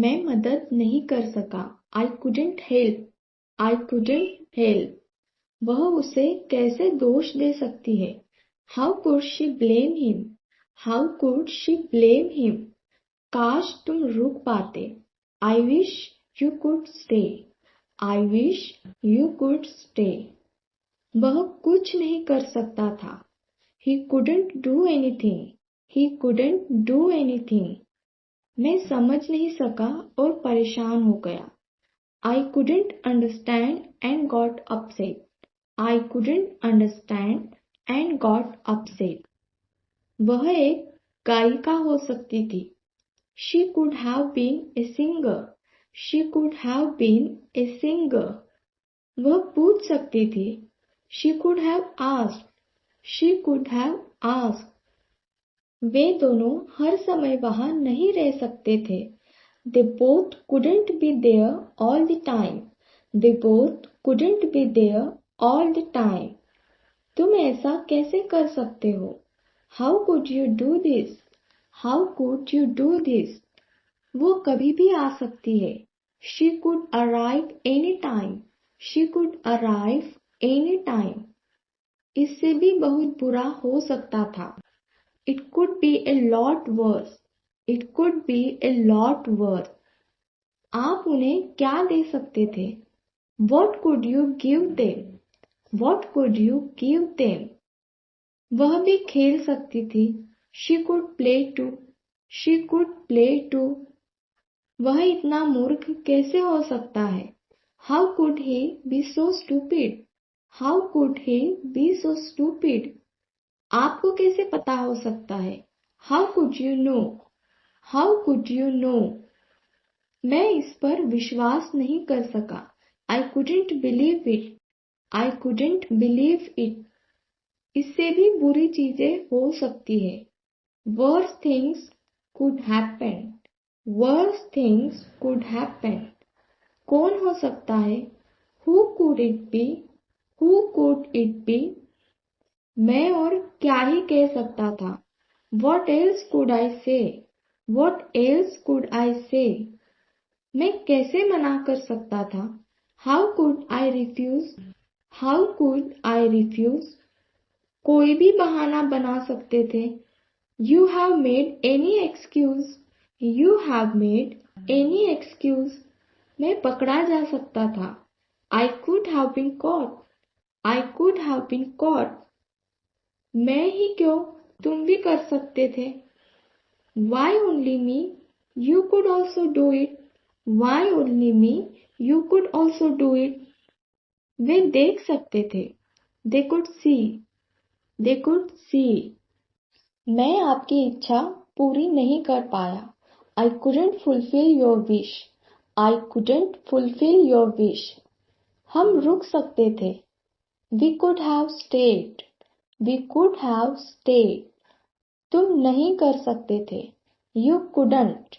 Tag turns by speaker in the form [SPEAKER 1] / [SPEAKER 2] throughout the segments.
[SPEAKER 1] मैं मदद नहीं कर सका। I couldn't help. I couldn't help. वह उसे कैसे दोष दे सकती है? How could she blame him? How could she blame him? काश तुम रुक पाते। I wish you could stay. I wish you could stay. वह कुछ नहीं कर सकता था। He couldn't do anything. He couldn't do anything. मैं समझ नहीं सका और परेशान हो गया। I couldn't understand and got upset. I couldn't understand and got upset. वह एक गायिका हो सकती थी। She could have been a singer. She could have been a singer. वह पूछ सकती थी। She could have asked. She could have asked. वे दोनों हर समय वहां नहीं रह सकते थे। They both couldn't be there all the time. They both couldn't be there all the time. तुम ऐसा कैसे कर सकते हो? How could you do this? How could you do this? वो कभी भी आ सकती है। She could arrive any time. She could arrive any time. इससे भी बहुत बुरा हो सकता था। It could be a lot worse. It could be a lot worse. आप उन्हें क्या दे सकते थे? What could you give them? What could you give them? वह भी खेल सकती थी। She could play too. She could play too. वह इतना मूर्ख कैसे हो सकता है? How could he be so stupid? How could he be so stupid? आपको कैसे पता हो सकता है? How could you know? How could you know? मैं इस पर विश्वास नहीं कर सका। I couldn't believe it. I couldn't believe it. इससे भी बुरी चीजें हो सकती है। Worse things could happen. Worse things could happen. कौन हो सकता है? Who could it be? Who could it be? मैं और क्या ही कह सकता था। What else could I say? What else could I say? मैं कैसे मना कर सकता था? How could I refuse? How could I refuse? कोई भी बहाना बना सकते थे। You have made any excuse. You have made any excuse. मैं पकड़ा जा सकता था। I could have been caught. I could have been caught. मैं ही क्यों, तुम भी कर सकते थे। Why only me? You could also do it. Why only me? You could also do it. वे देख सकते थे। They could see. They could see. मैं आपकी इच्छा पूरी नहीं कर पाया। I couldn't fulfill your wish. I couldn't fulfill your wish. हम रुक सकते थे। We could have stayed. We could have stayed. तुम नहीं कर सकते थे। You couldn't.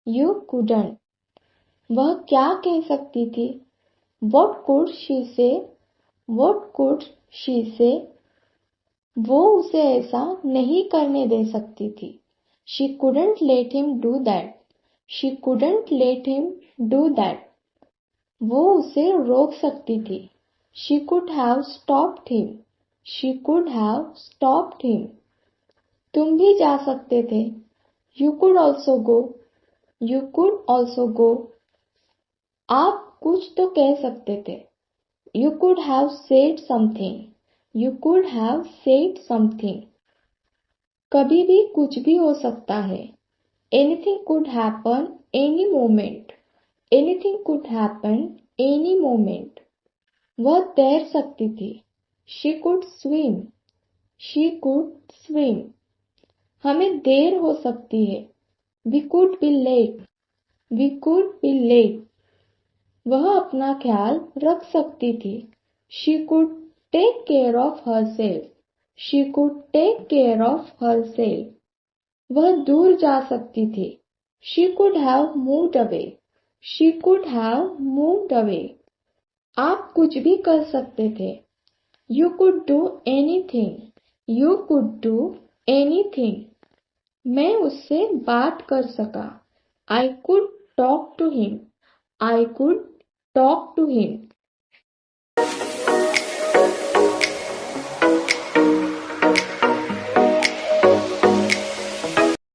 [SPEAKER 1] You couldn't. वह क्या कह सकती थी? What could she say? What could she say? वो उसे ऐसा नहीं करने दे सकती थी। She couldn't let him do that. She couldn't let him do that. वो उसे रोक सकती थी। She could have stopped him. She could have stopped him. तुम भी जा सकते थे। You could also go. You could also go. आप कुछ तो कह सकते थे। You could have said something. You could have said something. कभी भी कुछ भी हो सकता है। Anything could happen any moment. Anything could happen any moment. वह तैर सकती थी। She could swim. She could swim. हमें देर हो सकती है। We could be late. We could be late. वह अपना ख्याल रख सकती थी। She could take care of herself. She could take care of herself. वह दूर जा सकती थी। She could have moved away. She could have moved away. आप कुछ भी कर सकते थे। You could do anything. You could do anything. मैं उससे बात कर सका। I could talk to him. I could talk to him.